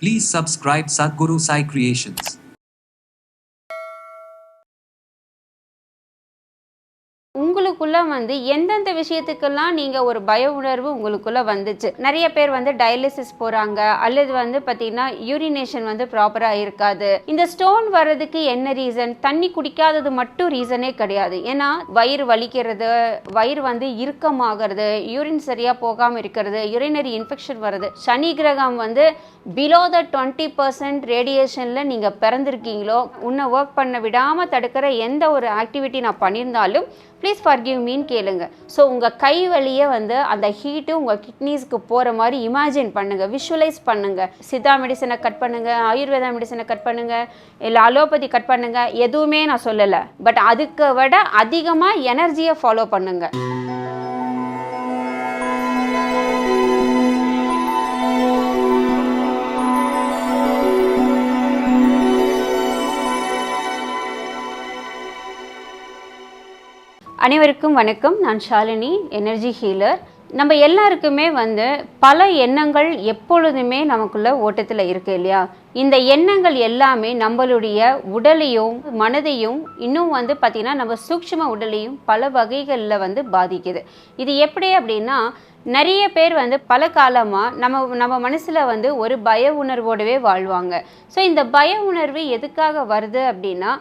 Please subscribe Sadhguru Sai Creations. உங்களுக்குள்ள எந்தெந்த விஷயத்துக்கெல்லாம் நீங்க ஒரு பய உணர்வு உங்களுக்குள்ள வந்துச்சு? நிறைய பேர் டயாலிசிஸ் போறாங்க, அல்லது பார்த்தீங்கன்னா யூரினேஷன் ப்ராப்பரா இருக்காது. இந்த ஸ்டோன் வர்றதுக்கு என்ன ரீசன்? தண்ணி குடிக்காதது மட்டும் ரீசனே கிடையாது. ஏன்னா வயிறு வலிக்கிறது, வயிறு இறுக்கமாகிறது, யூரின் சரியா போகாம இருக்கிறது, யூரினரி இன்ஃபெக்ஷன் வருது. சனி கிரகம் பிலோ த 20% ரேடியேஷன்ல நீங்க பிறந்திருக்கீங்களோ, உன்னை ஒர்க் பண்ண விடாம தடுக்கிற எந்த ஒரு ஆக்டிவிட்டி நான் பண்ணியிருந்தாலும் ப்ளீஸ் ஃபர்கிவ் மீன்னு கேளுங்க. ஸோ உங்கள் கை வழியே அந்த ஹீட்டு உங்கள் கிட்னிஸ்க்கு போகிற மாதிரி இமேஜின் பண்ணுங்கள், விஷுவலைஸ் பண்ணுங்கள். சித்தா மெடிசனை கட் பண்ணுங்கள், ஆயுர்வேதா மெடிசனை கட் பண்ணுங்கள், இல்லை அலோபதி கட் பண்ணுங்கள், எதுவுமே நான் சொல்லலை. பட் அதுக்கு விட அதிகமாக எனர்ஜியை ஃபாலோ பண்ணுங்கள். அனைவருக்கும் வணக்கம். நான் ஷாலினி, எனர்ஜி ஹீலர். நம்ம எல்லாருக்குமே பல எண்ணங்கள் எப்பொழுதுமே நமக்குள்ள ஓட்டத்தில் இருக்கு இல்லையா? இந்த எண்ணங்கள் எல்லாமே நம்மளுடைய உடலையும் மனதையும் இன்னும் பார்த்தீங்கன்னா நம்ம சூக்ஷ்ம உடலையும் பல வகைகளில் பாதிக்குது. இது எப்படி அப்படின்னா, நிறைய பேர் பல காலமாக நம்ம மனசில் ஒரு பய உணர்வோடவே வாழ்வாங்க. ஸோ இந்த பய உணர்வு எதுக்காக வருது அப்படின்னா,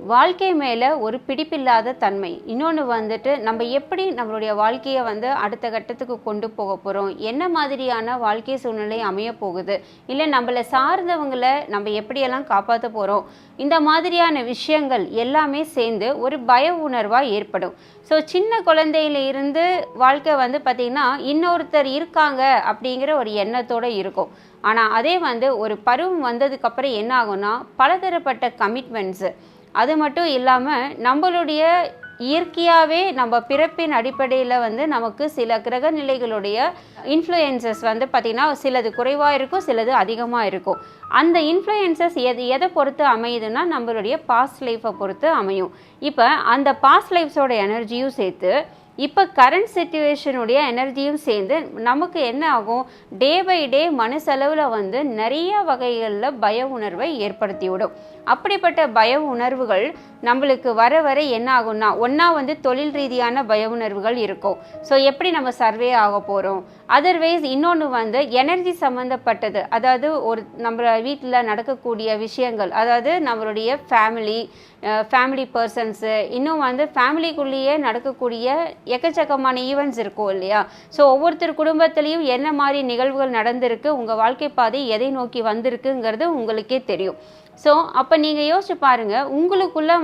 வாழ்க்கை மேலே ஒரு பிடிப்பில்லாத தன்மை. இன்னொன்று நம்ம எப்படி நம்மளுடைய வாழ்க்கையை அடுத்த கட்டத்துக்கு கொண்டு போக போகிறோம், என்ன மாதிரியான வாழ்க்கை சூழ்நிலை அமைய போகுது, இல்லை நம்மளை சார்ந்தவங்களை நம்ம எப்படியெல்லாம் காப்பாற்ற போகிறோம், இந்த மாதிரியான விஷயங்கள் எல்லாமே சேர்ந்து ஒரு பய உணர்வாக ஏற்படும். ஸோ சின்ன குழந்தையில இருந்து வாழ்க்கை பார்த்திங்கன்னா இன்னொருத்தர் இருக்காங்க அப்படிங்கிற ஒரு எண்ணத்தோடு இருக்கும். ஆனால் அதே ஒரு பருவம் வந்ததுக்கப்புறம் என்ன ஆகும்னா, பலதரப்பட்ட கமிட்மெண்ட்ஸு, அது மட்டும் இல்லாமல் நம்மளுடைய இயற்கையாகவே நம்ம பிறப்பின் அடிப்படையில் நமக்கு சில கிரக நிலைகளுடைய இன்ஃப்ளூயன்சஸ் பார்த்திங்கன்னா சிலது குறைவாக இருக்கும், சிலது அதிகமாக இருக்கும். அந்த இன்ஃப்ளூயன்சஸ் எதை பொறுத்து அமையுதுன்னா நம்மளுடைய பாஸ்ட் லைஃப்பை பொறுத்து அமையும். இப்போ அந்த பாஸ்ட் லைஃப்ஸோட எனர்ஜியும் சேர்த்து இப்போ கரண்ட் சிச்சுவேஷனுடைய எனர்ஜியும் சேர்ந்து நமக்கு என்ன ஆகும், டே பை டே மனசளவில் நிறைய வகைகளில் பய உணர்வை ஏற்படுத்தி விடும். அப்படிப்பட்ட பய உணர்வுகள் நம்மளுக்கு வர வர என்ன ஆகும்னா, ஒன்றா தொழில் ரீதியான பய உணர்வுகள் இருக்கும். ஸோ எப்படி நம்ம சர்வே ஆக போகிறோம், அதர்வைஸ் இன்னொன்று எனர்ஜி சம்மந்தப்பட்டது, அதாவது ஒரு நம்ம வீட்டில் நடக்கக்கூடிய விஷயங்கள், அதாவது நம்மளுடைய ஃபேமிலி பர்சன்ஸு, இன்னும் ஃபேமிலிக்குள்ளேயே நடக்கக்கூடிய எக்கச்சக்கமான ஈவெண்ட்ஸ் இருக்கும் இல்லையா? ஸோ ஒவ்வொருத்தர் குடும்பத்துலேயும் என்ன மாதிரி நிகழ்வுகள் நடந்திருக்கு, உங்கள் வாழ்க்கை பாதை எதை நோக்கி வந்திருக்குங்கிறது உங்களுக்கே தெரியும். ஸோ அப்போ நீங்கள் யோசிச்சு பாருங்கள், உங்களுக்குள்ளே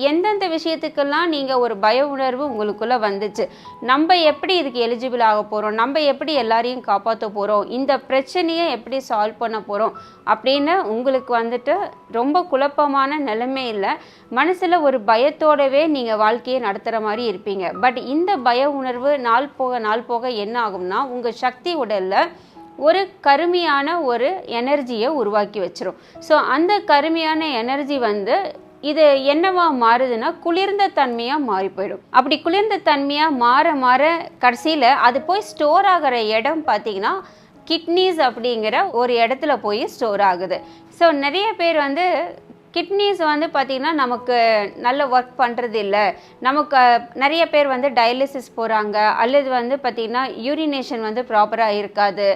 எந்தெந்த விஷயத்துக்கெல்லாம் நீங்கள் ஒரு பய உணர்வு உங்களுக்குள்ளே வந்துச்சு, நம்ம எப்படி இதுக்கு எலிஜிபிள் ஆக போகிறோம், நம்ம எப்படி எல்லாரையும் காப்பாற்ற போகிறோம், இந்த பிரச்சனையை எப்படி சால்வ் பண்ண போகிறோம் அப்படின்னு உங்களுக்கு ரொம்ப குழப்பமான நிலைமையில் மனசில் ஒரு பயத்தோடவே நீங்கள் வாழ்க்கையை நடத்துகிற மாதிரி இருப்பீங்க. பட் இந்த பய உணர்வு நாள் போக என்ன ஆகும்னா, உங்கள் சக்தி உடலில் ஒரு கருமையான ஒரு எனர்ஜியை உருவாக்கி வச்சிரும். ஸோ அந்த கருமையான எனர்ஜி இது என்னவா மாறுதுன்னா குளிர்ந்த தன்மையாக மாறி போயிடும். அப்படி குளிர்ந்த தன்மையாக மாற கடைசியில் அது போய் ஸ்டோர் ஆகிற இடம் பார்த்தீங்கன்னா கிட்னிஸ் அப்படிங்கிற ஒரு இடத்துல போய் ஸ்டோர் ஆகுது. ஸோ நிறைய பேர் கிட்னிஸ் பார்த்திங்கன்னா நமக்கு நல்ல ஒர்க் பண்ணுறது இல்லை. நமக்கு நிறைய பேர் டயாலிசிஸ் போகிறாங்க, அல்லது பார்த்திங்கன்னா யூரினேஷன் ப்ராப்பராக இருக்காது,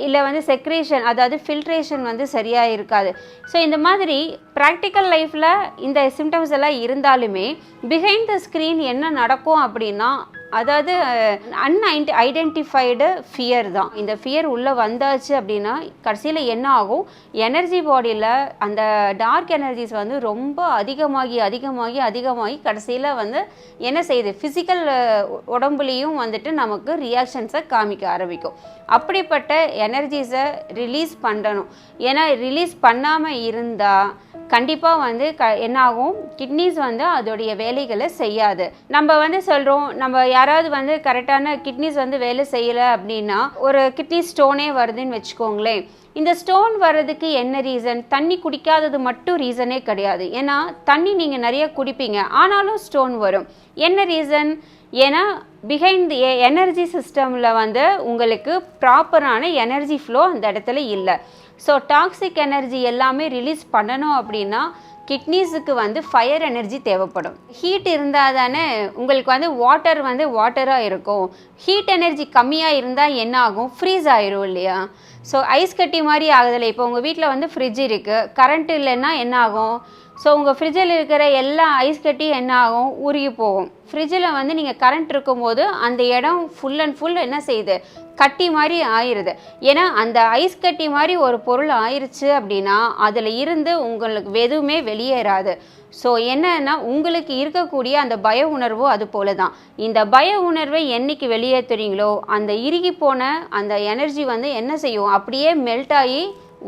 இல்லை செக்ரேஷன் அதாவது ஃபில்ட்ரேஷன் சரியாக இருக்காது. ஸோ இந்த மாதிரி ப்ராக்டிக்கல் லைஃப்பில் இந்த சிம்டம்ஸ் எல்லாம் இருந்தாலுமே பிஹைண்ட் த ஸ்க்ரீன் என்ன நடக்கும் அப்படின்னா, அதாவது ஐடென்டிஃபைடு ஃபியர் தான். இந்த ஃபியர் உள்ளே வந்தாச்சு அப்படின்னா கடைசியில் என்ன ஆகும், எனர்ஜி பாடியில் அந்த டார்க் எனர்ஜிஸ் ரொம்ப அதிகமாகி கடைசியில் என்ன செய்யுது, ஃபிசிக்கல் உடம்புலேயும் நமக்கு ரியாக்ஷன்ஸை காமிக்க ஆரம்பிக்கும். அப்படிப்பட்ட எனர்ஜிஸை ரிலீஸ் பண்ணணும். ஏன்னா ரிலீஸ் பண்ணாமல் இருந்தால் கண்டிப்பாக என்ன ஆகும், கிட்னிஸ் அதோடைய வேலைகளை செய்யாது. நம்ம சொல்கிறோம், நம்ம யாராவது கரெக்டான கிட்னிஸ் வேலை செய்யலை அப்படின்னா ஒரு கிட்னி ஸ்டோனே வருதுன்னு வச்சுக்கோங்களேன். இந்த ஸ்டோன் வர்றதுக்கு என்ன ரீசன்? தண்ணி குடிக்காதது மட்டும் ரீசனே கிடையாது. ஏன்னா தண்ணி நீங்கள் நிறைய குடிப்பீங்க, ஆனாலும் ஸ்டோன் வரும். என்ன ரீசன்? ஏன்னா பிஹைண்ட் தி எனர்ஜி சிஸ்டமில் உங்களுக்கு ப்ராப்பரான எனர்ஜி ஃப்ளோ அந்த இடத்துல இல்லை. ஸோ டாக்ஸிக் எனர்ஜி எல்லாமே ரிலீஸ் பண்ணணும் அப்படின்னா கிட்னிஸுக்கு வந்து ஃபயர் எனர்ஜி தேவைப்படும். ஹீட் இருந்தால் தானே உங்களுக்கு வந்து வாட்டராக இருக்கும். ஹீட் எனர்ஜி கம்மியாக இருந்தால் என்ன ஆகும், ஃப்ரீஸ் ஆயிரும் இல்லையா. ஸோ ஐஸ் கட்டி மாதிரி ஆகுதில்ல. இப்போ உங்கள் வீட்டில் வந்து ஃப்ரிட்ஜ் இருக்குது, கரண்ட் இல்லைன்னா என்ன ஆகும், ஸோ உங்கள் ஃப்ரிட்ஜில் இருக்கிற எல்லா ஐஸ் கட்டி என்ன ஆகும், உருகி போகும். ஃப்ரிட்ஜில் வந்து நீங்கள் கரண்ட் இருக்கும்போது அந்த இடம் ஃபுல் அண்ட் ஃபுல் என்ன செய்யுது, கட்டி மாதிரி ஆயிடுது. ஏன்னா அந்த ஐஸ் கட்டி மாதிரி ஒரு பொருள் ஆயிடுச்சு அப்படின்னா அதில் இருந்து உங்களுக்கு எதுவுமே வெளியேறாது. ஸோ என்னன்னா உங்களுக்கு இருக்கக்கூடிய அந்த பய உணர்வோ அது போல தான். இந்த பய உணர்வை என்னைக்கு வெளியேற்றுறீங்களோ அந்த இறுகி போன அந்த எனர்ஜி வந்து என்ன செய்யும், அப்படியே மெல்ட் ஆகி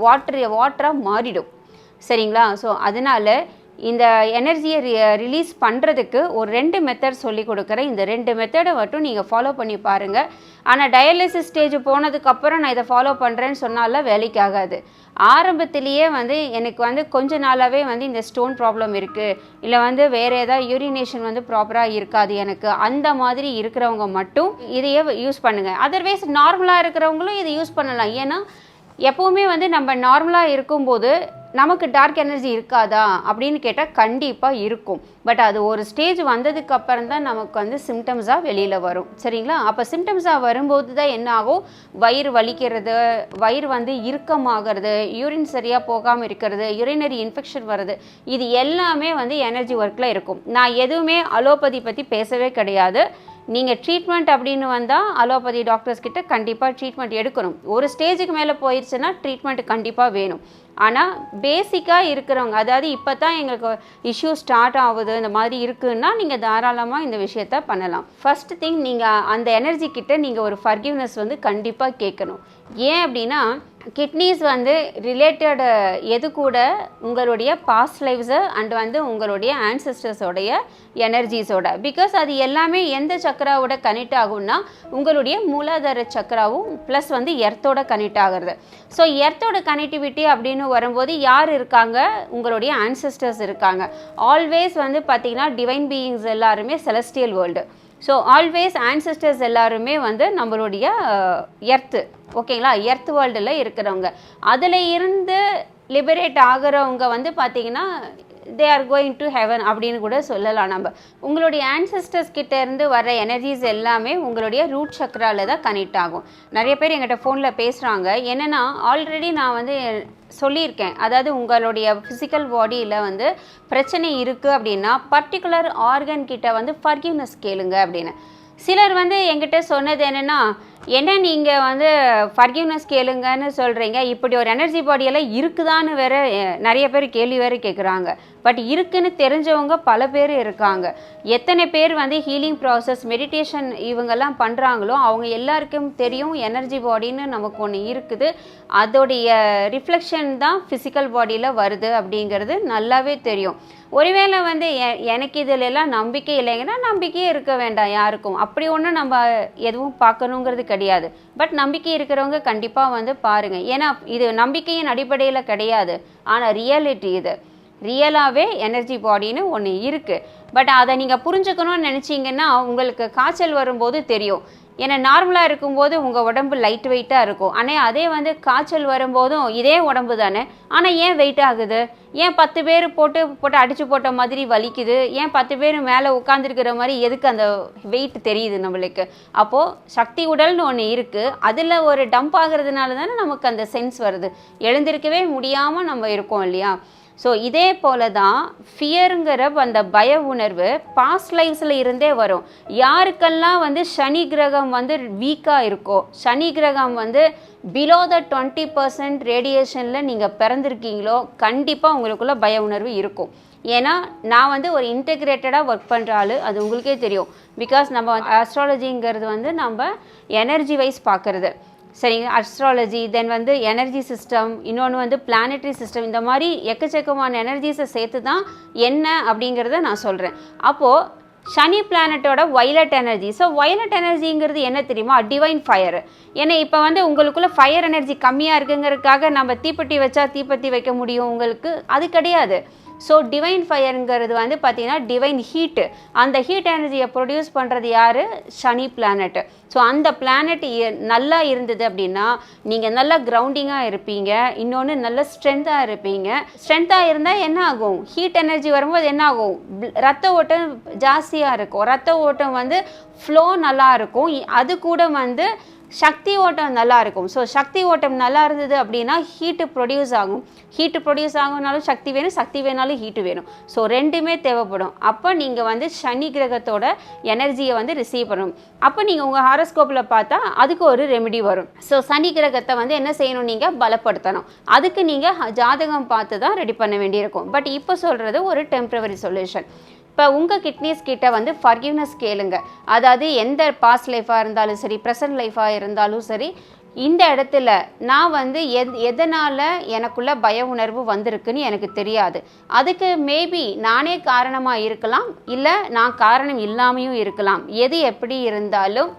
வாட்டராக மாறிடும். சரிங்களா. ஸோ அதனால் இந்த எனர்ஜியை ரிலீஸ் பண்ணுறதுக்கு ஒரு 2 மெத்தட் சொல்லி கொடுக்குறேன். இந்த 2 மெத்தடை மட்டும் நீங்கள் ஃபாலோ பண்ணி பாருங்கள். ஆனால் டயாலிசிஸ் ஸ்டேஜ் போனதுக்கப்புறம் நான் இதை ஃபாலோ பண்ணுறேன்னு சொன்னால வேலைக்கு ஆகாது. ஆரம்பத்திலேயே வந்து எனக்கு வந்து கொஞ்ச நாளாகவே வந்து இந்த ஸ்டோன் ப்ராப்ளம் இருக்குது, இல்லை வந்து வேறு ஏதாவது யூரினேஷன் வந்து ப்ராப்பராக இருக்காது எனக்கு, அந்த மாதிரி இருக்கிறவங்க மட்டும் இதையே யூஸ் பண்ணுங்கள். அதர்வைஸ் நார்மலாக இருக்கிறவங்களும் இதை யூஸ் பண்ணலாம். ஏன்னா எப்போவுமே வந்து நம்ம நார்மலாக இருக்கும்போது நமக்கு டார்க் எனர்ஜி இருக்காதா அப்படின்னு கேட்டால் கண்டிப்பாக இருக்கும். பட் அது ஒரு ஸ்டேஜ் வந்ததுக்கு அப்புறம் தான் நமக்கு வந்து சிம்டம்ஸாக வெளியில் வரும். சரிங்களா. அப்போ சிம்டம்ஸாக வரும்போது தான் என்ன ஆகும், வயிறு வலிக்கிறது, வயிறு வந்து இறுக்கமாகிறது, யூரின் சரியாக போகாமல் இருக்கிறது, யூரினரி இன்ஃபெக்ஷன் வருது, இது எல்லாமே வந்து எனர்ஜி ஒர்க்கில் இருக்கும். நான் எதுவுமே அலோபதி பற்றி பேசவே கிடையாது. நீங்கள் ட்ரீட்மெண்ட் அப்படின்னு வந்தால் அலோபதி டாக்டர்ஸ் கிட்ட கண்டிப்பாக ட்ரீட்மெண்ட் எடுக்கணும். ஒரு ஸ்டேஜுக்கு மேலே போயிடுச்சுன்னா ட்ரீட்மெண்ட் கண்டிப்பாக வேணும். ஆனால் பேசிக்காக இருக்கிறவங்க, அதாவது இப்போ தான் எங்களுக்கு இஷ்யூ ஸ்டார்ட் ஆகுது இந்த மாதிரி இருக்குன்னா நீங்கள் தாராளமாக இந்த விஷயத்த பண்ணலாம். ஃபர்ஸ்ட் திங், நீங்கள் அந்த எனர்ஜி கிட்ட நீங்கள் ஒரு ஃபர்கிவ்னஸ் வந்து கண்டிப்பாக கேட்கணும். ஏன் அப்படின்னா கிட்னிஸ் வந்து ரிலேட்டட் எது கூட உங்களுடைய பாஸ்ட் லைஃப்ஸு அண்ட் வந்து உங்களுடைய ஆன்செஸ்டர்ஸோடைய எனர்ஜிஸோட, பிகாஸ் அது எல்லாமே எந்த சக்கராவோட கனெக்ட் ஆகும்னா உங்களுடைய மூலாதார சக்கராவும் ப்ளஸ் வந்து எர்த்தோட கனெக்ட் ஆகிறது. ஸோ எர்த்தோட கனெக்டிவிட்டி அப்படின்னு வரும்போது யார் இருக்காங்க, உங்களுடைய ஆன்செஸ்டர்ஸ் இருக்காங்க. ஆல்வேஸ் வந்து பார்த்திங்கன்னா டிவைன் பீயிங்ஸ் எல்லாருமே celestial world. So always ancestors எல்லாருமே வந்து நம்மளுடைய எர்த்து, ஓகேங்களா, எர்த் வேர்ல்டில் இருக்கிறவங்க. அதில் இருந்து லிபரேட் ஆகிறவங்க வந்து பார்த்திங்கன்னா they are going to heaven அப்படின்னு கூட சொல்லலாம். நம்ம உங்களுடைய ஆன்செஸ்டர்ஸ் கிட்ட இருந்து வர எனர்ஜிஸ் எல்லாமே உங்களுடைய ரூட் சக்கரால தான் கனெக்ட் ஆகும். நிறைய பேர் எங்கிட்ட ஃபோனில் பேசுகிறாங்க. என்னென்னா ஆல்ரெடி நான் வந்து சொல்லியிருக்கேன், அதாவது உங்களுடைய ஃபிசிக்கல் பாடியில் வந்து பிரச்சனை இருக்குது அப்படின்னா பர்டிகுலர் ஆர்கன் கிட்ட வந்து ஃபர்கிவ்னஸ் கேளுங்க அப்படின்னு. சிலர் வந்து என்கிட்ட சொன்னது என்னென்னா, என்ன நீங்கள் வந்து ஃபர்கிவ்னஸ் கேளுங்கன்னு சொல்கிறீங்க, இப்படி ஒரு எனர்ஜி பாடியெல்லாம் இருக்குதான்னு வேறு நிறைய பேர் கேள்வி வேறு கேட்குறாங்க. பட் இருக்குன்னு தெரிஞ்சவங்க பல பேர் இருக்காங்க. எத்தனை பேர் வந்து ஹீலிங் ப்ராசஸ் மெடிடேஷன் இவங்கெல்லாம் பண்ணுறாங்களோ அவங்க எல்லாருக்கும் தெரியும் எனர்ஜி பாடின்னு நமக்கு ஒன்று இருக்குது, அதோடைய ரிஃப்ளெக்ஷன் தான் ஃபிசிக்கல் பாடியில் வருது அப்படிங்கிறது நல்லாவே தெரியும். ஒருவேளை வந்து எனக்கு இதில் எல்லாம் நம்பிக்கை இல்லைங்கன்னா நம்பிக்கையே இருக்க வேண்டாம் யாருக்கும், அப்படி ஒன்றும் நம்ம எதுவும் பார்க்கணுங்கிறது கிடையாது. பட் நம்பிக்கை இருக்கிறவங்க கண்டிப்பாக வந்து பாருங்கள். ஏன்னா இது நம்பிக்கையின் அடிப்படையில் கிடையாது, ஆனால் ரியாலிட்டி இது ரியலாகவே எனர்ஜி பாடின்னு ஒன்று இருக்குது. பட் அதை நீங்கள் புரிஞ்சுக்கணும்னு நினச்சிங்கன்னா உங்களுக்கு காய்ச்சல் வரும்போது தெரியும். ஏன்னா நார்மலாக இருக்கும்போது உங்கள் உடம்பு லைட் வெயிட்டாக இருக்கும், ஆனால் அதே வந்து காய்ச்சல் வரும்போதும் இதே உடம்பு தானே, ஆனால் ஏன் வெயிட் ஆகுது, ஏன் 10 பேர் போட்டு அடித்து போட்ட மாதிரி வலிக்குது, ஏன் 10 பேர் மேலே உட்காந்துருக்கிற மாதிரி எதுக்கு அந்த வெயிட் தெரியுது நம்மளுக்கு. அப்போது சக்தி உடல்னு ஒன்று இருக்குது, அதில் ஒரு டம்ப் ஆகிறதுனால தானே நமக்கு அந்த சென்ஸ் வருது, எழுந்திருக்கவே முடியாமல் நம்ம இருக்கோம் இல்லையா. ஸோ இதே போல தான் ஃபியருங்கிற அந்த பய உணர்வு பாஸ்ட் லைஃப்ஸில் இருந்தே வரும். யாருக்கெல்லாம் வந்து சனி கிரகம் வந்து வீக்காக இருக்கோ, சனி கிரகம் வந்து பிலோ த 20% ரேடியேஷனில் நீங்கள் பிறந்திருக்கீங்களோ கண்டிப்பாக உங்களுக்குள்ள பய உணர்வு இருக்கும். ஏன்னா நான் வந்து ஒரு இன்டெகிரேட்டடாக ஒர்க் பண்ணுற ஆள், அது உங்களுக்கே தெரியும். பிகாஸ் நம்ம ஆஸ்ட்ராலஜிங்கிறது வந்து நம்ம எனர்ஜி வைஸ் பார்க்குறது, சரிங்க. அஸ்ட்ராலஜி, தென் வந்து எனர்ஜி சிஸ்டம், இன்னொன்று வந்து பிளானட்டரி சிஸ்டம், இந்த மாதிரி எக்கச்சக்கமான எனர்ஜிஸை சேர்த்து தான் என்ன அப்படிங்கிறத நான் சொல்கிறேன். அப்போது சனி பிளானட்டோட வயலட் எனர்ஜி. ஸோ வயலட் எனர்ஜிங்கிறது என்ன தெரியுமா, டிவைன் ஃபயர். ஏன்னா இப்போ வந்து உங்களுக்குள்ள ஃபயர் எனர்ஜி கம்மியாக இருக்குங்கிறதுக்காக நம்ம தீப்பெட்டி வச்சா தீப்பெட்டி வைக்க முடியும் உங்களுக்கு, அது கிடையாது. ஸோ டிவைன் ஃபயருங்கிறது வந்து பார்த்திங்கன்னா டிவைன் ஹீட்டு. அந்த ஹீட் எனர்ஜியை ப்ரொடியூஸ் பண்ணுறது யார்? சனி பிளானட். ஸோ அந்த பிளானட் நல்லா இருந்தது அப்படின்னா நீங்கள் நல்லா கிரவுண்டிங்காக இருப்பீங்க. இன்னொன்று நல்ல ஸ்ட்ரென்த்தாக இருப்பீங்க. ஸ்ட்ரென்த்தாக இருந்தால் என்ன ஆகும்? ஹீட் எனர்ஜி வரும்போது என்ன ஆகும்? ரத்த ஓட்டம் ஜாஸ்தியாக இருக்கும். ரத்த ஓட்டம் வந்து ஃப்ளோ நல்லா இருக்கும். அது கூட வந்து சக்தி ஓட்டம் நல்லா இருக்கும். ஸோ சக்தி ஓட்டம் நல்லா இருந்தது அப்படின்னா ஹீட்டு ப்ரொடியூஸ் ஆகும். ஹீட்டு ப்ரொடியூஸ் ஆகுனாலும் சக்தி வேணும், சக்தி வேணாலும் ஹீட்டு வேணும். ஸோ ரெண்டுமே தேவைப்படும். அப்போ நீங்கள் வந்து சனி கிரகத்தோட எனர்ஜியை வந்து ரிசீவ் பண்ணணும். அப்போ நீங்கள் உங்கள் ஹாரோஸ்கோப்பில் பார்த்தா அதுக்கு ஒரு ரெமெடி வரும். ஸோ சனி கிரகத்தை வந்து என்ன செய்யணும்? நீங்கள் பலப்படுத்தணும். அதுக்கு நீங்கள் ஜாதகம் பார்த்து தான் ரெடி பண்ண வேண்டியிருக்கும். பட் இப்போ சொல்கிறது ஒரு டெம்ப்ரவரி சொல்யூஷன். இப்போ உங்கள் கிட்னிஸ் கிட்ட வந்து ஃபர்கிவ்னஸ் கேளுங்க. அதாவது எந்த பாஸ்ட் லைஃபாக இருந்தாலும் சரி, ப்ரெசன்ட் லைஃபாக இருந்தாலும் சரி, இந்த இடத்துல நான் வந்து எதனால் எனக்குள்ள பய உணர்வு வந்திருக்குன்னு எனக்கு தெரியாது. அதுக்கு மேபி நானே காரணமாக இருக்கலாம், இல்லை நான் காரணம் இல்லாமையும் இருக்கலாம். எது எப்படி இருந்தாலும்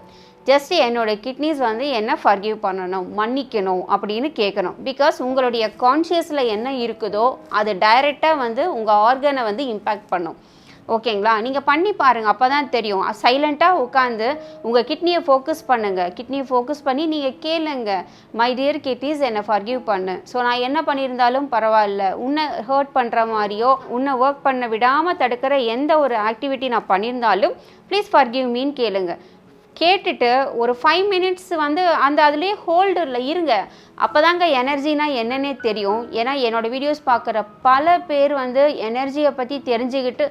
ஜஸ்ட் என்னோட கிட்னிஸ் வந்து என்ன ஃபர்கிவ் பண்ணணும், மன்னிக்கணும் அப்படின்னு கேட்கணும். பிகாஸ் உங்களுடைய கான்ஷியஸில் என்ன இருக்குதோ அது டைரெக்டாக வந்து உங்கள் ஆர்கனை வந்து இம்பேக்ட் பண்ணும். ஓகேங்களா? நீங்கள் பண்ணி பாருங்கள், அப்போ தான் தெரியும். சைலண்ட்டாக உட்காந்து உங்கள் கிட்னியை ஃபோக்கஸ் பண்ணுங்கள். கிட்னியை ஃபோக்கஸ் பண்ணி நீங்கள் கேளுங்க, மை டியர் கிட்னிஸ் என்னை ஃபர்கிவ் பண்ணு. ஸோ நான் என்ன பண்ணியிருந்தாலும் பரவாயில்ல, உன்னை ஹர்ட் பண்ணுற மாதிரியோ உன்னை ஒர்க் பண்ண விடாமல் தடுக்கிற எந்த ஒரு ஆக்டிவிட்டி நான் பண்ணியிருந்தாலும் ப்ளீஸ் ஃபர்கிவ் மீன்னு கேளுங்க. கேட்டுட்டு ஒரு 5 மினிட்ஸ் வந்து அதுலேயே ஹோல்டரில் இருங்க. அப்போ தாங்க எனர்ஜினா என்னன்னே தெரியும். ஏன்னா என்னோடய வீடியோஸ் பார்க்குற பல பேர் வந்து எனர்ஜியை பற்றி தெரிஞ்சுக்கிட்டு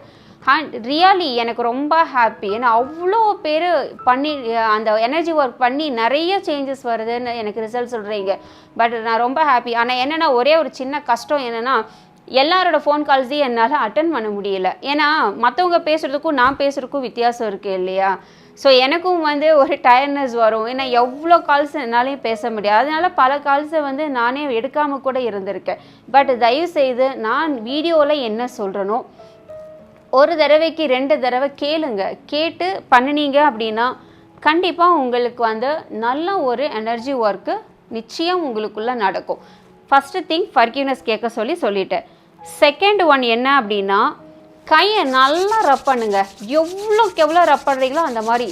ரியலி எனக்கு ரொம்ப ஹாப்பி. ஏன்னா அவ்வளோ பேர் பண்ணி அந்த எனர்ஜி ஒர்க் பண்ணி நிறைய சேஞ்சஸ் வருதுன்னு எனக்கு ரிசல்ட் சொல்கிறீங்க. பட் நான் ரொம்ப ஹாப்பி. ஆனால் என்னென்னா ஒரே ஒரு சின்ன கஷ்டம் என்னென்னா எல்லாரோட ஃபோன் கால்ஸையும் என்னால் அட்டன் பண்ண முடியல. ஏன்னா மற்றவங்க பேசுகிறதுக்கும் நான் பேசுகிறதுக்கும் வித்தியாசம் இருக்குது இல்லையா? ஸோ எனக்கும் வந்து ஒரு டயர்ட்னஸ் வரும். ஏன்னா எவ்வளோ கால்ஸ் என்னாலையும் பேச முடியாது. அதனால பல கால்ஸை வந்து நானே எடுக்காமல் கூட இருந்திருக்கேன். பட் தயவுசெய்து நான் வீடியோவில் என்ன சொல்கிறனோ ஒரு தடவைக்கு 2 தடவை கேளுங்க. கேட்டு பண்ணினீங்க அப்படின்னா கண்டிப்பாக உங்களுக்கு வந்து நல்ல ஒரு எனர்ஜி ஒர்க்கு நிச்சயம் உங்களுக்குள்ளே நடக்கும். ஃபஸ்ட்டு திங் ஃபர்கிவ்னஸ் கேட்க சொல்லிட்டேன். செகண்ட் ஒன் என்ன அப்படின்னா கையை நல்லா ரப் பண்ணுங்க. எவ்வளோக்கு எவ்வளோ ரப் பண்ணுறீங்களோ அந்த மாதிரி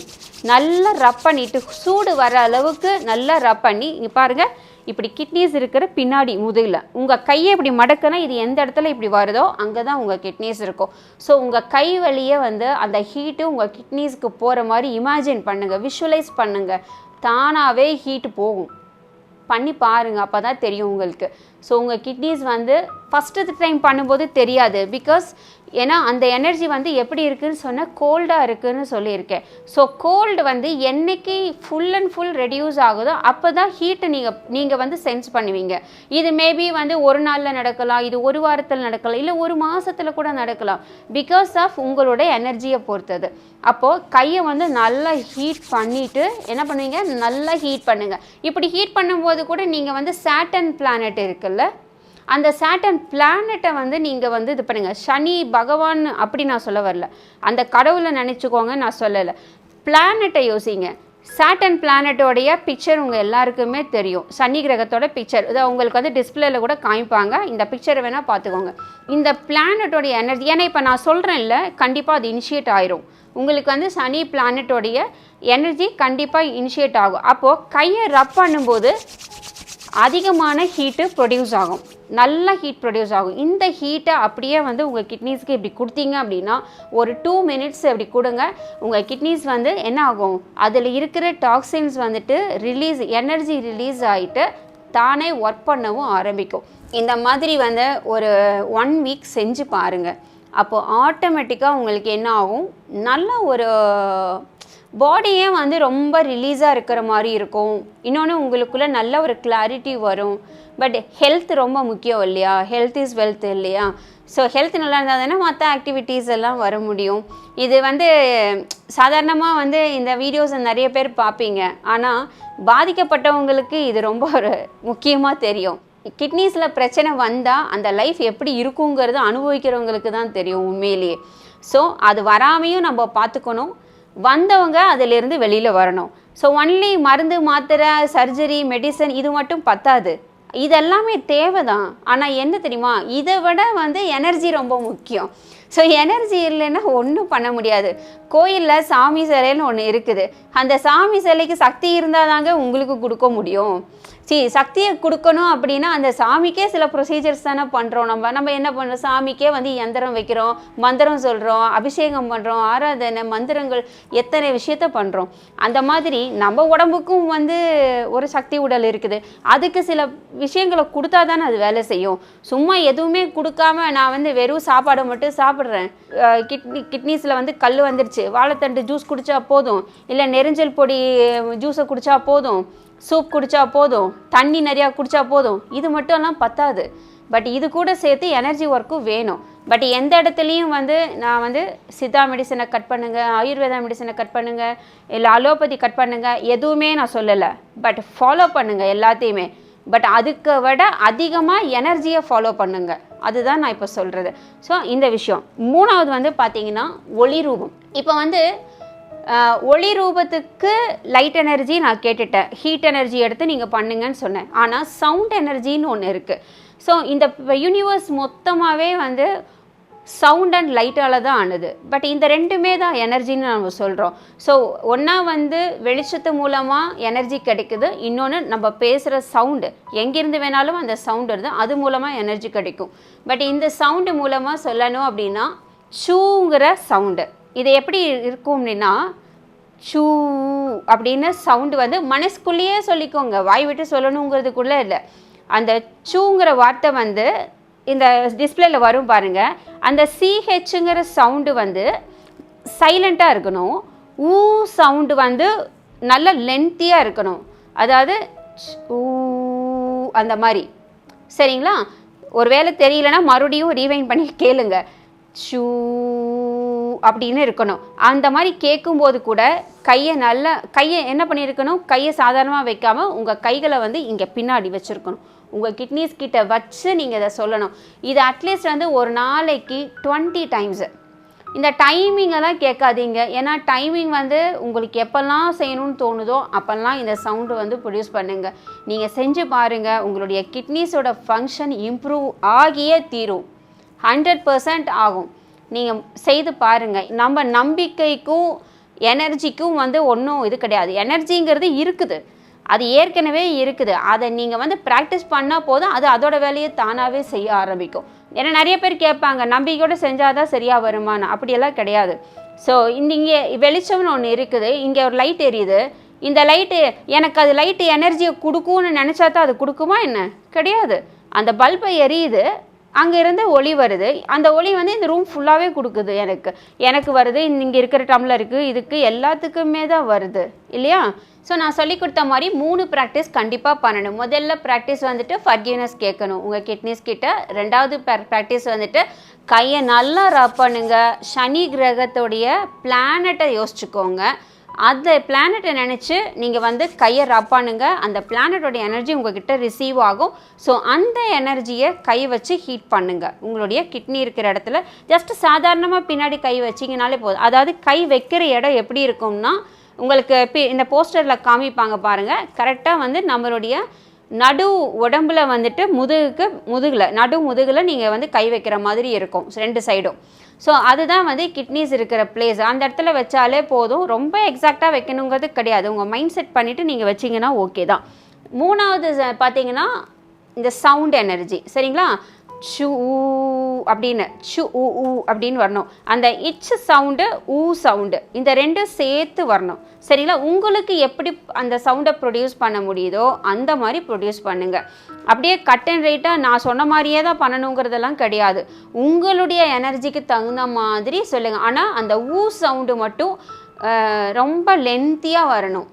நல்லா ரப் பண்ணிவிட்டு சூடு வர அளவுக்கு நல்லா ரப் பண்ணி இங்கே பாருங்கள், இப்படி கிட்னிஸ் இருக்கிற பின்னாடி முதுகில் உங்கள் கையை இப்படி மடக்குனா இது எந்த இடத்துல இப்படி வருதோ அங்கே தான் உங்கள் கிட்னிஸ் இருக்கும். ஸோ உங்கள் கை வழியே வந்து அந்த ஹீட்டு உங்கள் கிட்னிஸ்க்கு போகிற மாதிரி இமேஜின் பண்ணுங்கள், விஷுவலைஸ் பண்ணுங்கள். தானாகவே ஹீட்டு போகும். பண்ணி பாருங்கள், அப்போ தான் தெரியும் உங்களுக்கு. ஸோ உங்கள் கிட்னிஸ் வந்து ஃபஸ்ட்டு டைம் பண்ணும்போது தெரியாது. பிகாஸ் ஏன்னா அந்த எனர்ஜி வந்து எப்படி இருக்குதுன்னு சொன்னால் கோல்டாக இருக்குதுன்னு சொல்லியிருக்கேன். ஸோ கோல்டு வந்து என்னைக்கு ஃபுல் அண்ட் ஃபுல் ரெடியூஸ் ஆகுதோ அப்போ தான் ஹீட்டு நீங்கள் வந்து சென்ஸ் பண்ணுவீங்க. இது மேபி வந்து ஒரு நாளில் நடக்கலாம், இது ஒரு வாரத்தில் நடக்கலாம், இல்லை ஒரு மாதத்தில் கூட நடக்கலாம். பிகாஸ் ஆஃப் உங்களோட எனர்ஜியை பொறுத்தது. அப்போது கையை வந்து நல்லா ஹீட் பண்ணிவிட்டு என்ன பண்ணுவீங்க, நல்லா ஹீட் பண்ணுங்கள். இப்படி ஹீட் பண்ணும்போது கூட நீங்கள் வந்து சாட்டர்ன் பிளானட் இருக்குல்ல, அந்த சாட்டர்ன் பிளானட்டை வந்து நீங்கள் வந்து இது பண்ணுங்கள். சனி பகவான் அப்படி நான் சொல்ல வரல, அந்த கடவுளை நினச்சிக்கோங்க, நான் சொல்லலை. பிளானட்டை யோசிங்க. சாட்டர்ன் பிளானட்டோடைய பிக்சர் உங்கள் எல்லாருக்குமே தெரியும். சனி கிரகத்தோட பிக்சர் இதை உங்களுக்கு வந்து டிஸ்பிளேல கூட காமிப்பாங்க. இந்த பிக்சரை வேணால் பார்த்துக்கோங்க. இந்த பிளானட்டோடைய எனர்ஜி ஏன்னா இப்போ நான் சொல்கிறேன்ல, கண்டிப்பாக அது இனிஷியேட் ஆயிரும். உங்களுக்கு வந்து சனி பிளானட்டோடைய எனர்ஜி கண்டிப்பாக இனிஷியேட் ஆகும். அப்போது கையை ரப் பண்ணும்போது அதிகமான ஹீட்டு ப்ரொடியூஸ் ஆகும், நல்ல ஹீட் ப்ரொடியூஸ் ஆகும். இந்த ஹீட்டை அப்படியே வந்து உங்கள் கிட்னிஸ்க்கு இப்படி கொடுத்தீங்க அப்படின்னா ஒரு 2 மினிட்ஸ் அப்படி கொடுங்க. உங்கள் கிட்னிஸ் வந்து என்ன ஆகும், அதில் இருக்கிற டாக்ஸின்ஸ் வந்துட்டு எனர்ஜி ரிலீஸ் ஆகிட்டு தானே ஒர்க் பண்ணவும் ஆரம்பிக்கும். இந்த மாதிரி வந்து ஒரு 1 வீக் செஞ்சு பாருங்கள். அப்போது ஆட்டோமேட்டிக்காக உங்களுக்கு என்ன ஆகும், நல்ல ஒரு பாடியே வந்து ரொம்ப ரிலீஸாக இருக்கிற மாதிரி இருக்கும். இன்னொன்று உங்களுக்குள்ளே நல்ல ஒரு கிளாரிட்டி வரும். பட் ஹெல்த் ரொம்ப முக்கியம் இல்லையா? ஹெல்த் இஸ் வெல்த் இல்லையா? ஸோ ஹெல்த் நல்லா இருந்தால் தானே மற்ற ஆக்டிவிட்டீஸ் எல்லாம் வர முடியும். இது வந்து சாதாரணமாக வந்து இந்த வீடியோஸை நிறைய பேர் பார்ப்பீங்க, ஆனால் பாதிக்கப்பட்டவங்களுக்கு இது ரொம்ப ஒரு முக்கியமாக தெரியும். கிட்னிஸில் பிரச்சனை வந்தால் அந்த லைஃப் எப்படி இருக்குங்கிறது அனுபவிக்கிறவங்களுக்கு தான் தெரியும் உண்மையிலேயே. ஸோ அது வராமையும் நம்ம பார்த்துக்கணும், வந்தவங்க அதிலிருந்து வெளியில் வரணும். ஸோ ஒன்லி மருந்து மாத்திரை சர்ஜரி மெடிசன் இது மட்டும் பத்தாது. இதெல்லாமே தேவை தான். ஆனால் என்ன தெரியுமா, இதை விட வந்து எனர்ஜி ரொம்ப முக்கியம். ஸோ எனர்ஜி இல்லைன்னா ஒன்றும் பண்ண முடியாது. கோயிலில் சாமி சிலைன்னு ஒன்று இருக்குது. அந்த சாமி சிலைக்கு சக்தி இருந்தால் தாங்க உங்களுக்கு கொடுக்க முடியும். சக்தியை கொடுக்கணும் அப்படின்னா அந்த சாமிக்கே சில ப்ரொசீஜர்ஸ் தானே பண்ணுறோம். நம்ம என்ன பண்ணுறோம், சாமிக்கே வந்து யந்திரம் வைக்கிறோம், மந்திரம் சொல்கிறோம், அபிஷேகம் பண்ணுறோம், ஆராதனை மந்திரங்கள், எத்தனை விஷயத்த பண்ணுறோம். அந்த மாதிரி நம்ம உடம்புக்கும் வந்து ஒரு சக்தி உடல் இருக்குது. அதுக்கு சில விஷயங்களை கொடுத்தா தானே அது வேலை செய்யும். சும்மா எதுவுமே கொடுக்காம நான் வந்து வெறும் சாப்பாடை மட்டும் சாப்பிட்றேன், கிட்னிஸில் வந்து கல் வந்துருச்சு, வாழைத்தண்டு ஜூஸ் குடித்தா போதும், இல்லை நெரிஞ்சல் பொடி ஜூஸை குடித்தா போதும், சூப் குடித்தா போதும், தண்ணி நிறையா குடித்தா போதும், இது மட்டும்லாம் பத்தாது. பட் இது கூட சேர்த்து எனர்ஜி ஒர்க்கும் வேணும். பட் எந்த இடத்துலையும் வந்து நான் வந்து சித்தா மெடிசனை கட் பண்ணுங்கள், ஆயுர்வேதா மெடிசனை கட் பண்ணுங்கள், இல்லை அலோபதி கட் பண்ணுங்கள், எதுவுமே நான் சொல்லலை. பட் ஃபாலோ பண்ணுங்கள் எல்லாத்தையுமே. பட் அதுக்கு விட அதிகமாக எனர்ஜியை ஃபாலோ பண்ணுங்கள். அதுதான் நான் இப்போ சொல்கிறது. ஸோ இந்த விஷயம். மூணாவது வந்து பார்த்திங்கன்னா ஒளி ரூபம். இப்போ வந்து ஒளி ரூபத்துக்கு லைட் எனர்ஜி நான் கேட்டுட்டேன், ஹீட் எனர்ஜி எடுத்து நீங்கள் பண்ணுங்கன்னு சொன்னேன். ஆனால் சவுண்ட் எனர்ஜின்னு ஒன்று இருக்குது. ஸோ இந்த யூனிவர்ஸ் மொத்தமாகவே வந்து சவுண்ட் அண்ட் லைட்டால் தான் ஆனது. பட் இந்த ரெண்டுமே தான் எனர்ஜின்னு நம்ம சொல்கிறோம். ஸோ ஒன்றா வந்து வெளிச்சத்து மூலமாக எனர்ஜி கிடைக்குது, இன்னொன்று நம்ம பேசுகிற சவுண்டு, எங்கேருந்து வேணாலும் அந்த சவுண்டு வருது, அது மூலமாக எனர்ஜி கிடைக்கும். பட் இந்த சவுண்டு மூலமாக சொல்லணும் அப்படின்னா ஷூங்கிற சவுண்டு, இது எப்படி இருக்கும் அப்படின்னா ஷூ அப்படின்னு சவுண்டு வந்து மனசுக்குள்ளேயே சொல்லிக்கோங்க, வாய் விட்டு சொல்லணுங்கிறதுக்குள்ளே இல்லை. அந்த ஷூங்கிற வார்த்தை வந்து இந்த டிஸ்பிளேல வரும் பாருங்கள். அந்த சிஹெச்ங்கிற சவுண்டு வந்து சைலண்ட்டாக இருக்கணும். ஊ சவுண்டு வந்து நல்ல லென்த்தியாக இருக்கணும். அதாவது ஊ அந்த மாதிரி. சரிங்களா? ஒரு வேளை தெரியலனா மறுபடியும் ரீவைண்ட் பண்ணி கேளுங்க. ஷூ அப்படின்னு இருக்கணும். அந்த மாதிரி கேட்கும்போது கூட கையை என்ன பண்ணியிருக்கணும், கையை சாதாரணமாக வைக்காமல் உங்கள் கைகளை வந்து இங்கே பின்னாடி வச்சுருக்கணும். உங்கள் கிட்னிஸ் கிட்ட வச்சு நீங்கள் இதை சொல்லணும். இது அட்லீஸ்ட் வந்து ஒரு நாளைக்கு 20 டைம்ஸு. இந்த டைமிங்கெல்லாம் கேட்காதீங்க. ஏன்னா டைமிங் வந்து உங்களுக்கு எப்போல்லாம் செய்யணும்னு தோணுதோ அப்போல்லாம் இந்த சவுண்டு வந்து ப்ரொடியூஸ் பண்ணுங்கள். நீங்கள் செஞ்சு பாருங்கள், உங்களுடைய கிட்னிஸோட ஃபங்க்ஷன் இம்ப்ரூவ் ஆகியே தீரும். 100% ஆகும். நீங்கள் செய்து பாருங்கள். நம்ம நம்பிக்கைக்கும் எனர்ஜிக்கும் வந்து ஒன்றும் இது கிடையாது. எனர்ஜிங்கிறது இருக்குது, அது ஏற்கனவே இருக்குது. அதை நீங்கள் வந்து ப்ராக்டிஸ் பண்ணால் போதும், அது அதோட வேலையை தானாகவே செய்ய ஆரம்பிக்கும். ஏன்னா நிறைய பேர் கேட்பாங்க, நம்பிக்கையோடு செஞ்சால் தான் சரியாக வருமானு. அப்படியெல்லாம் கிடையாது. ஸோ இங்கே வெளிச்சம்னு ஒன்று இருக்குது, இங்கே ஒரு லைட் எரியுது. இந்த லைட்டு எனக்கு அது லைட்டு எனர்ஜியை கொடுக்கும்னு நினச்சா தான் அது கொடுக்குமா என்ன? கிடையாது. அந்த பல்பை எரியுது, அங்கேருந்து ஒளி வருது. அந்த ஒளி வந்து இந்த ரூம் ஃபுல்லாகவே கொடுக்குது. எனக்கு வருது, இங்கே இருக்கிற டம்ளருக்கு, இதுக்கு எல்லாத்துக்குமே தான் வருது இல்லையா? ஸோ நான் சொல்லி கொடுத்த மாதிரி 3 ப்ராக்டிஸ் கண்டிப்பாக பண்ணணும். முதல்ல ப்ராக்டிஸ் வந்துட்டு ஃபர்கிவ்னஸ் கேட்கணும் உங்கள் கிட்னிஸ் கிட்ட. ரெண்டாவது ப்ராக்டிஸ் வந்துட்டு கையை நல்லா ரப் பண்ணுங்க. சனி கிரகத்துடைய பிளானட்டை யோசிச்சுக்கோங்க. அந்த பிளானட்டை நினச்சி நீங்கள் வந்து கையை ரப் பண்ணுங்க. அந்த பிளானட்டோட எனர்ஜி உங்ககிட்ட ரிசீவ் ஆகும். ஸோ அந்த எனர்ஜியை கை வச்சு ஹீட் பண்ணுங்கள். உங்களுடைய கிட்னி இருக்கிற இடத்துல ஜஸ்ட் சாதாரணமாக பின்னாடி கை வச்சிங்கனாலே போதும். அதாவது கை வைக்கிற இடம் எப்படி இருக்கும்னா, உங்களுக்கு இந்த போஸ்டரில் காமிப்பாங்க பாருங்கள். கரெக்டாக வந்து நம்மளுடைய நடு உடம்புல வந்துட்டு முதுகில் நீங்கள் வந்து கை வைக்கிற மாதிரி இருக்கும் 2 சைடும். ஸோ அதுதான் வந்து கிட்னிஸ் இருக்கிற பிளேஸ். அந்த இடத்துல வச்சாலே போதும். ரொம்ப எக்ஸாக்டாக வைக்கணுங்கிறது கிடையாது. உங்கள் மைண்ட் செட் பண்ணிவிட்டு நீங்கள் வச்சிங்கன்னா ஓகே தான். மூணாவது பார்த்தீங்கன்னா இந்த சவுண்ட் எனர்ஜி. சரிங்களா? ஷூ அப்படின்னு அப்படின்னு வரணும். அந்த இச் சவுண்டு, ஊ சவுண்டு, இந்த 2 சேர்த்து வரணும். சரிங்களா? உங்களுக்கு எப்படி அந்த சவுண்டை ப்ரொடியூஸ் பண்ண முடியுதோ அந்த மாதிரி ப்ரொடியூஸ் பண்ணுங்கள். அப்படியே கட் அண்ட் ரைட்டாக நான் சொன்ன மாதிரியே தான் பண்ணணுங்கிறதெல்லாம் கிடையாது. உங்களுடைய எனர்ஜிக்கு தகுந்த மாதிரி சொல்லுங்கள். ஆனால் அந்த ஊ சவுண்டு மட்டும் ரொம்ப லென்த்தியாக வரணும்.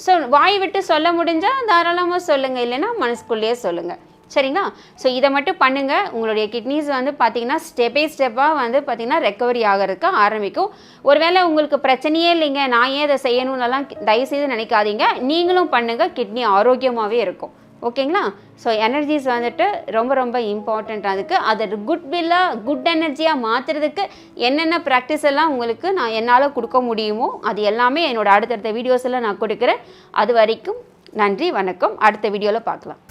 ஸோ வாய் விட்டு சொல்ல முடிஞ்சால் தாராளமாக சொல்லுங்கள், இல்லைன்னா மனசுக்குள்ளேயே சொல்லுங்கள். சரிங்களா? ஸோ இதை மட்டும் பண்ணுங்கள். உங்களுடைய கிட்னிஸ் வந்து பார்த்திங்கன்னா ஸ்டெப் பை ஸ்டெப்பாக வந்து பார்த்திங்கன்னா ரெக்கவரி ஆகிறதுக்கு ஆரம்பிக்கும். ஒருவேளை உங்களுக்கு பிரச்சனையே இல்லைங்க, நான் ஏன் இதை செய்யணும்னெல்லாம் தயவுசெய்து நினைக்காதீங்க. நீங்களும் பண்ணுங்கள், கிட்னி ஆரோக்கியமாகவே இருக்கும். ஓகேங்களா? ஸோ எனர்ஜிஸ் வந்துட்டு ரொம்ப ரொம்ப இம்பார்ட்டண்ட். அதுக்கு அதை குட் எனர்ஜியாக மாற்றுறதுக்கு என்னென்ன ப்ராக்டிஸ் எல்லாம் உங்களுக்கு நான் என்னால் கொடுக்க முடியுமோ அது எல்லாமே என்னோடய அடுத்தடுத்த வீடியோஸில் நான் கொடுக்குறேன். அது வரைக்கும் நன்றி, வணக்கம். அடுத்த வீடியோவில் பார்க்கலாம்.